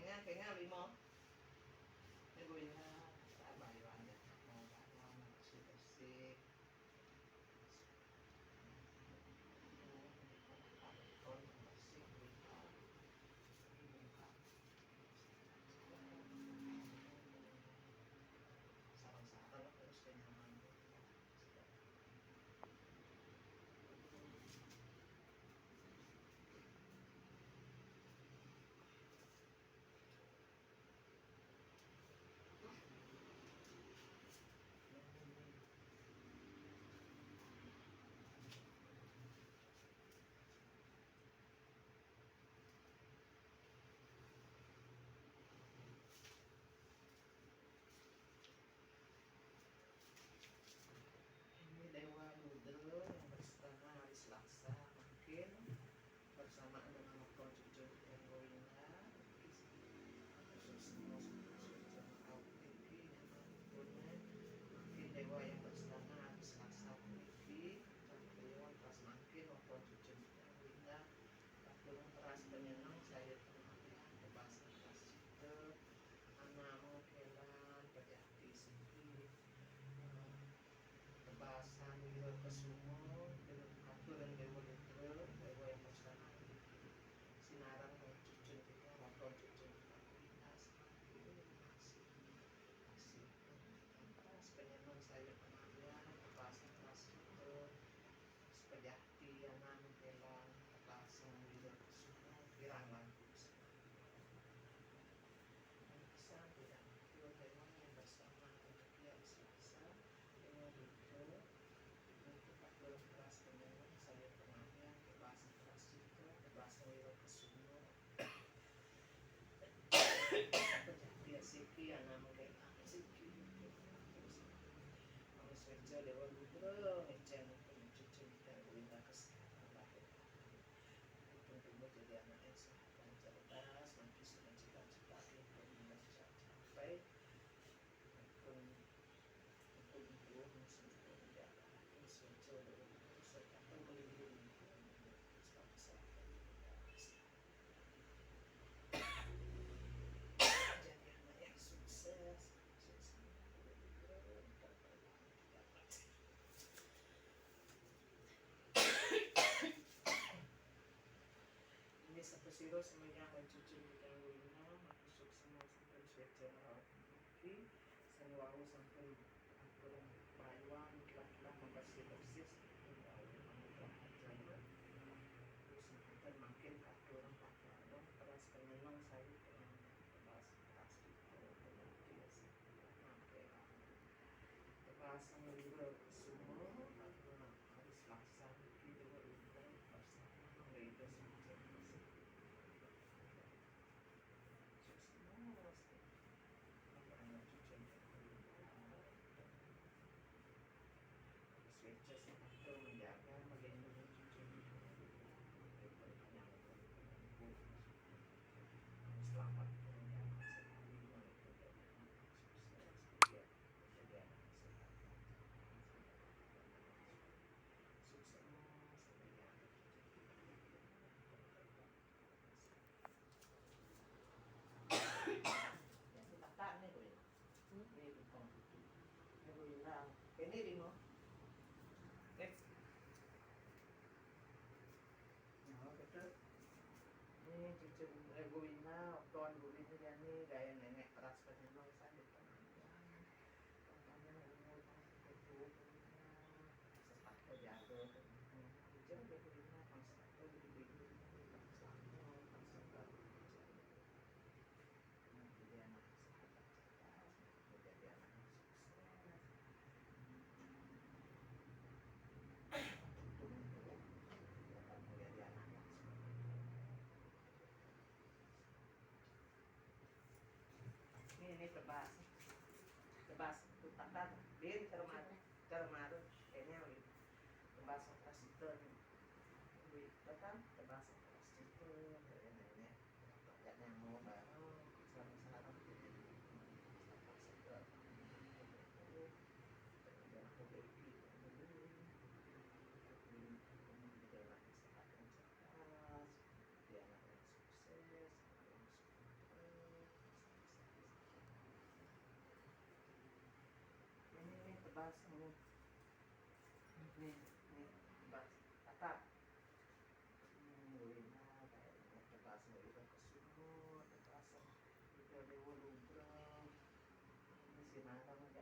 kayaknya 5 ibunya bayuannya mau bayuan bersih sarang-sarang terus kenyaman. Dewa Nudel yang berstana hari Selasa mungkin bersamaan dengan waktu cucu dan Goinda mungkin dewa yang berstana hari Selasa memiliki dewa pas makin waktu cucu dan Goinda belum keras penyenang saya pengambilan kebasan keras itu anak mengkelan berjati sendiri kebasan wira kesumo dengan aturan dewa liter dewa yang bersama sinaran dengan cucun kita waktu cucun kita kita semakin masih keras penyenang saya pengambilan kebasan keras itu sepejati anak mengkelan kebasan wira kesumo pirang lampu bisa tidak dewa dewa yang bersama untuk dia Selasa dewa liter belum keras penyenang saya pengambilan kebasan keras itu kebasan wira kesumo dia siki anak mengkelan siki Swejo dewa lutro ngecen cucu dan winda kesehatan lahir itu tumbuh jadi anak yang sehat dan cerdas nanti sudah cita-cita itu bisa capai pun ibu musuh tidak Swejo dewa lutro serta melindungi selamat kesehatan jadi anak yang sukses ini satu siro semuanya mencuci bidang wina masuk semua sampai sudah mungkin selalu sampai aturan bayuan telah membersih terus dan makin aturan keras penyenang saya keras keras itu dia sih kebasan wira semua harus laksana gitu bersama mereka semua Switches itu menjaga melindungi cucu selamat menjaga sekali ini lima betul ini cucu Goina tuan Goina ini gaya nenek keras penyenang saya contohnya umur itu sesak terjaga cucu Goina konsep itu selama konsep jadi anak sehat menjadi anak ini nih bas kata mulina kayak tegas mulina kesumut tegas itu dewa lubrang ini sinarang